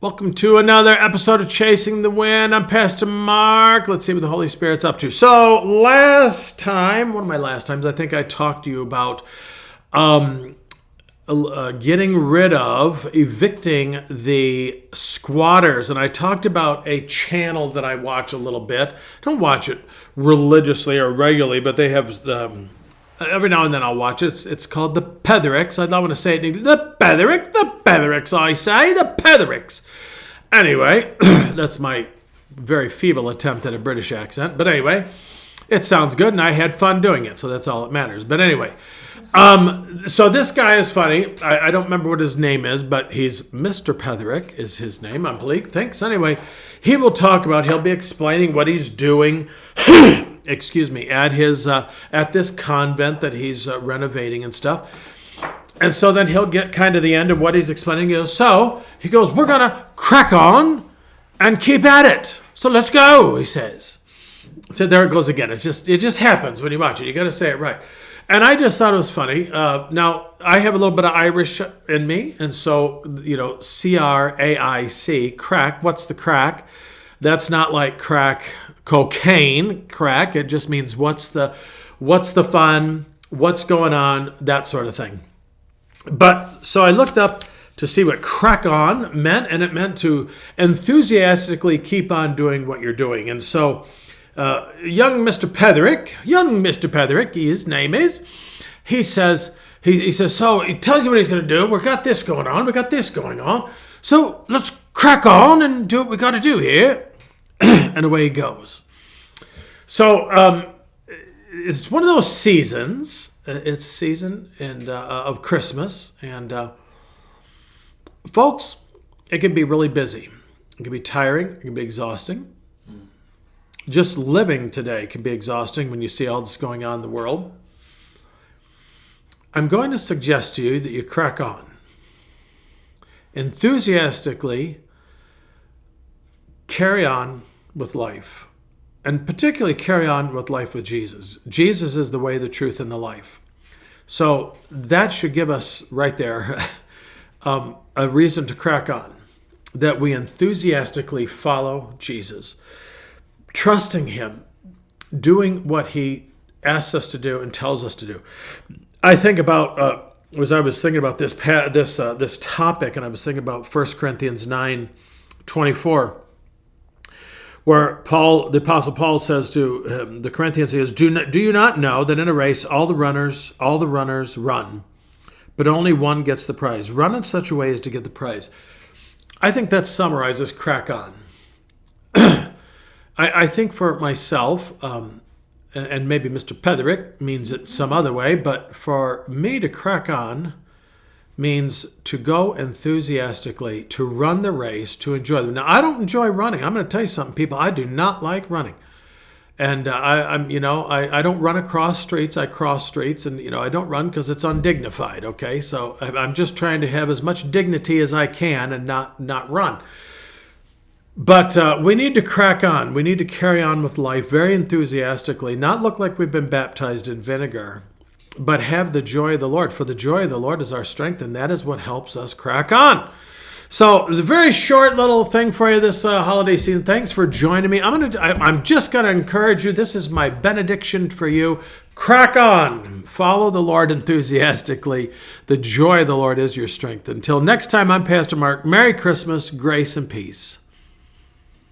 Welcome to another episode of Chasing the Wind. I'm Pastor Mark. Let's see what the Holy Spirit's up to. So last time, one of my last times, I think I talked to you about getting rid of, evicting the squatters. And I talked about a channel that I watch a little bit. Don't watch it religiously or regularly, but they have every now and then I'll watch it. It's called the Pethericks. I don't want to say it in English. The Pethericks, I say. The Pethericks. Anyway, that's my very feeble attempt at a British accent. But anyway, it sounds good, and I had fun doing it, so that's all that matters. But anyway, so this guy is funny. I don't remember what his name is, but he's Mr. Petherick is his name. I'm Bleak. Thanks. Anyway, he'll be explaining what he's doing excuse me, at this convent that he's renovating and stuff. And so then he'll get kind of the end of what he's explaining. He goes, we're going to crack on and keep at it. So let's go, he says. So there it goes again. It just happens when you watch it. You got to say it right. And I just thought it was funny. Now, I have a little bit of Irish in me. And so, C-R-A-I-C, crack. What's the crack? That's not like crack cocaine crack. It just means what's the fun, what's going on, that sort of thing. But so I looked up to see what crack on meant, and it meant to enthusiastically keep on doing what you're doing. And so young Mr. Petherick, his name is, he says, so he tells you what he's going to do. We got this going on. So let's crack on and do what we got to do here. And away he goes. So it's one of those seasons. It's a season of Christmas. And folks, it can be really busy. It can be tiring. It can be exhausting. Just living today can be exhausting when you see all this going on in the world. I'm going to suggest to you that you crack on. Enthusiastically carry on with life, and particularly carry on with life with Jesus. Jesus is the way, the truth, and the life. So that should give us right there a reason to crack on, that we enthusiastically follow Jesus, trusting him, doing what he asks us to do and tells us to do. I think about as I was thinking about this topic, and I was thinking about 1 Corinthians 9:24, where the Apostle Paul says to the Corinthians, he says, do you not know that in a race all the runners run, but only one gets the prize? Run in such a way as to get the prize. I think that summarizes crack on. I think for myself, and maybe Mr. Petherick means it some other way, but for me to crack on means to go enthusiastically, to run the race, to enjoy them. Now, I don't enjoy running. I'm going to tell you something, people. I do not like running. And I don't run across streets. I cross streets, and, I don't run because it's undignified, okay? So I'm just trying to have as much dignity as I can and not run. But we need to crack on. We need to carry on with life very enthusiastically, not look like we've been baptized in vinegar, but have the joy of the Lord. For the joy of the Lord is our strength, and that is what helps us crack on. So the very short little thing for you this holiday season. Thanks for joining me. I'm just going to encourage you. This is my benediction for you. Crack on. Follow the Lord enthusiastically. The joy of the Lord is your strength. Until next time, I'm Pastor Mark. Merry Christmas, grace, and peace.